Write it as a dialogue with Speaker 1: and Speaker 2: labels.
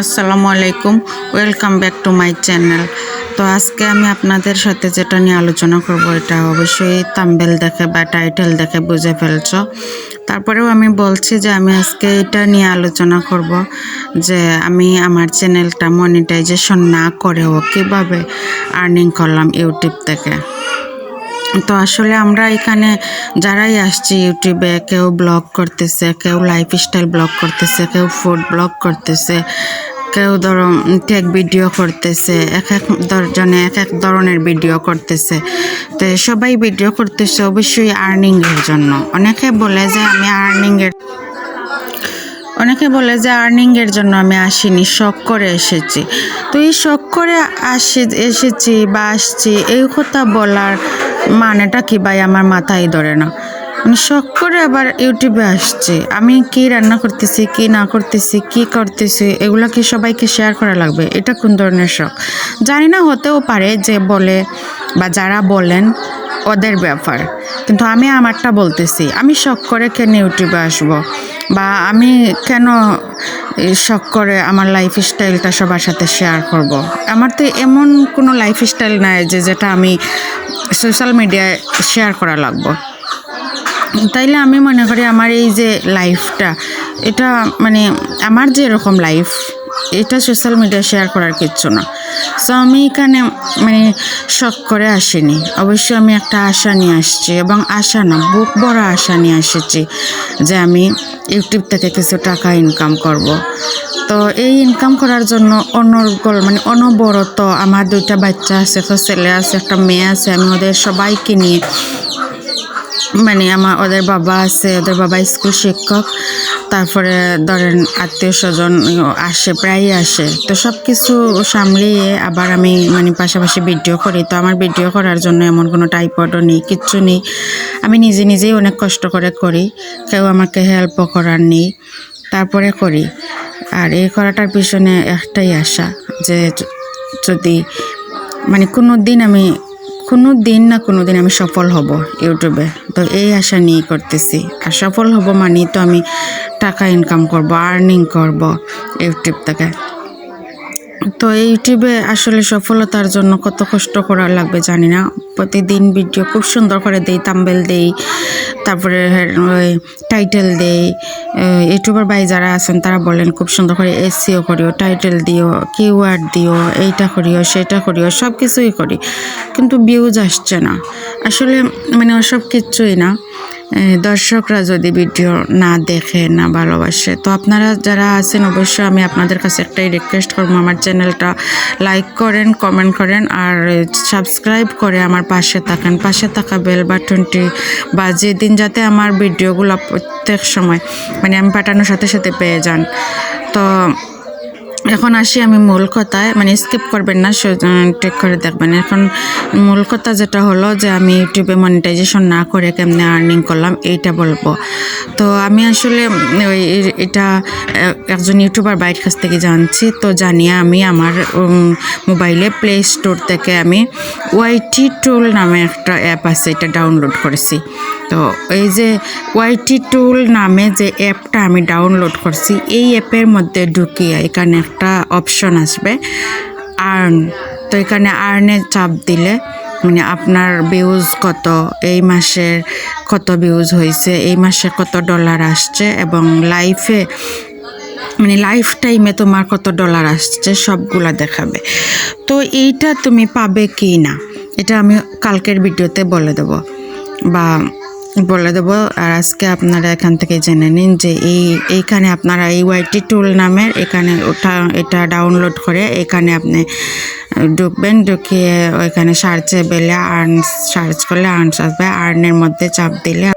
Speaker 1: আসসালামু আলাইকুম, welcome back to my channel. তো আজকে আমি আপনাদের সাথে যেটা নিয়ে আলোচনা করব এটা অবশ্যই থাম্বনেল দেখে বা টাইটেল দেখে বুঝে ফেলছো। তারপরেও আমি বলছি যে আমি আজকে এটা নিয়ে আলোচনা করব যে আমি আমার চ্যানেলটা মনিটাইজেশন না করেও কীভাবে আর্নিং করলাম ইউটিউব থেকে। তো আসলে আমরা এখানে যারাই আসছি ইউটিউবে, কেউ ব্লগ করতেছে, কেউ লাইফস্টাইল ব্লগ করতেছে, কেউ ফুড ব্লগ করতেছে, কেউ ধরো টেক ভিডিও করতেছে, এক জনে এক এক ধরনের ভিডিও করতেছে। তো সবাই ভিডিও করতেছে অবশ্যই আর্নিংয়ের জন্য। অনেকে বলে যে আর্নিংয়ের জন্য আমি আসিনি, শখ করে এসেছি। তো এই শখ করে এসেছি বা আসছি এই কথা বলার মানেটা কি ভাই আমার মাথায় ধরে না। আমি শখ করে আবার ইউটিউবে আসছি, আমি কি রান্না করতেছি, কি না করতেছি, কি করতেছি এগুলো কি সবাইকে শেয়ার করা লাগবে? এটা কোন ধরনের শখ জানি না, হতেও পারে যে বলে বা যারা বলেন ওদের ব্যাপার, কিন্তু আমি আমারটা বলতেছি। আমি শখ করে কেন ইউটিউবে আসবো বা আমি কেন শখ করে আমার লাইফস্টাইলটা সবার সাথে শেয়ার করব? আমার তো এমন কোনো লাইফস্টাইল নাই যেটা আমি সোশ্যাল মিডিয়ায় শেয়ার করা লাগবো। তাইলে আমি মনে করি আমার এই যে লাইফটা, এটা মানে আমার যে এরকম লাইফ, এটা সোশ্যাল মিডিয়ায় শেয়ার করার কিচ্ছু না। সো আমি এখানে শখ করে আসিনি, অবশ্যই আমি একটা আশা নিয়ে আসছি, এবং আশা না, বুক ভরা আশা নিয়ে এসেছি যে আমি ইউটিউব থেকে কিছু টাকা ইনকাম করব। তো এই ইনকাম করার জন্য অনবরত আমার 2টা বাচ্চা আছে, একটা ছেলে আছে, একটা মেয়ে আছে। আমি ওদের সবাইকে নিয়ে ওদের বাবা আছে, ওদের বাবা স্কুল শিক্ষক, তারপরে ধরেন আত্মীয় স্বজন আসে, প্রায়ই আসে। তো সব কিছু সামলিয়ে আবার আমি পাশাপাশি ভিডিও করি। তো আমার ভিডিও করার জন্য এমন কোনো টাইপডও নেই, কিচ্ছু নেই। আমি নিজেই অনেক কষ্ট করে করি, কেউ আমাকে হেল্পও করার নেই, তারপরে করি। আর এই করাটার পিছনে একটাই আশা যে যদি কোনো দিন আমি সফল হব ইউটিউবে। তো এই আশা নিয়ে করতেছি। আর সফল হব তো আমি টাকা ইনকাম করব, আর্নিং করব ইউটিউব থেকে। তো এই ইউটিউবে আসলে সফলতার জন্য কত কষ্ট করা লাগবে জানি না। প্রতিদিন ভিডিও খুব সুন্দর করে দেই, থাম্বনেল দেই, তারপরে ওই টাইটেল দেই। ইউটিউবার ভাই যারা আছেন তারা বলেন খুব সুন্দর করে এসইও করিও, টাইটেল দিও, কিওয়ার্ড দিও, এইটা করিও, সেটা করিও, সব কিছুই করি, কিন্তু ভিউজ আসছে না। আসলে ওসব কিচ্ছুই না। দর্শকরা যদি ভিডিও না দেখে, না ভালোবাসে, তো আপনারা যারা আছেন অবশ্যই আমি আপনাদের কাছে একটাই রিকোয়েস্ট করবো, আমার চ্যানেলটা লাইক করেন, কমেন্ট করেন, আর সাবস্ক্রাইব করে আমার পাশে থাকেন। পাশে থাকা বেল বাটনটি বাজিয়ে দিন, যাতে আমার ভিডিওগুলো প্রত্যেক সময় আমি পাঠানোর সাথে সাথে পেয়ে যান। তো এখন আসি আমি মূল কথায়, স্কিপ করবেন না, টেক করে দেখবেন। এখন মূল কথা যেটা হলো যে আমি ইউটিউবে মনিটাইজেশন না করে কেমনে আর্নিং করলাম এইটা বলবো। তো আমি আসলে এটা একজন ইউটিউবার বাইরের কাছ থেকে জানছি। তো জানিয়ে আমি আমার মোবাইলে প্লে স্টোর থেকে আমি ওয়াইটি টুল নামে একটা অ্যাপ আছে, এটা ডাউনলোড করেছি। তো এই যে ওয়াইটি টুল নামে যে অ্যাপটা আমি ডাউনলোড করছি, এই অ্যাপের মধ্যে ঢুকিয়ে এখানে একটা অপশন আসবে আর্ন। তো এখানে আর্নে চাপ দিলে আপনার ভিউজ কত, এই মাসের কত ভিউজ হয়েছে, এই মাসে কত ডলার আসছে, এবং লাইফ টাইমে তোমার কত ডলার আসছে সবগুলা দেখাবে। তো এইটা তুমি পাবে কি না এটা আমি কালকের ভিডিওতে বলে দেবো। আর আজকে আপনারা এখান থেকে জেনে নিন যে এইখানে আপনারা এই ওয়াইটি টুল নামের এটা ডাউনলোড করে এখানে আপনি ঢুকবেন। ঢুকিয়ে ওইখানে সার্চে বেলে সার্চ করলে আর্নস আসবে। আর্নের মধ্যে চাপ দিলে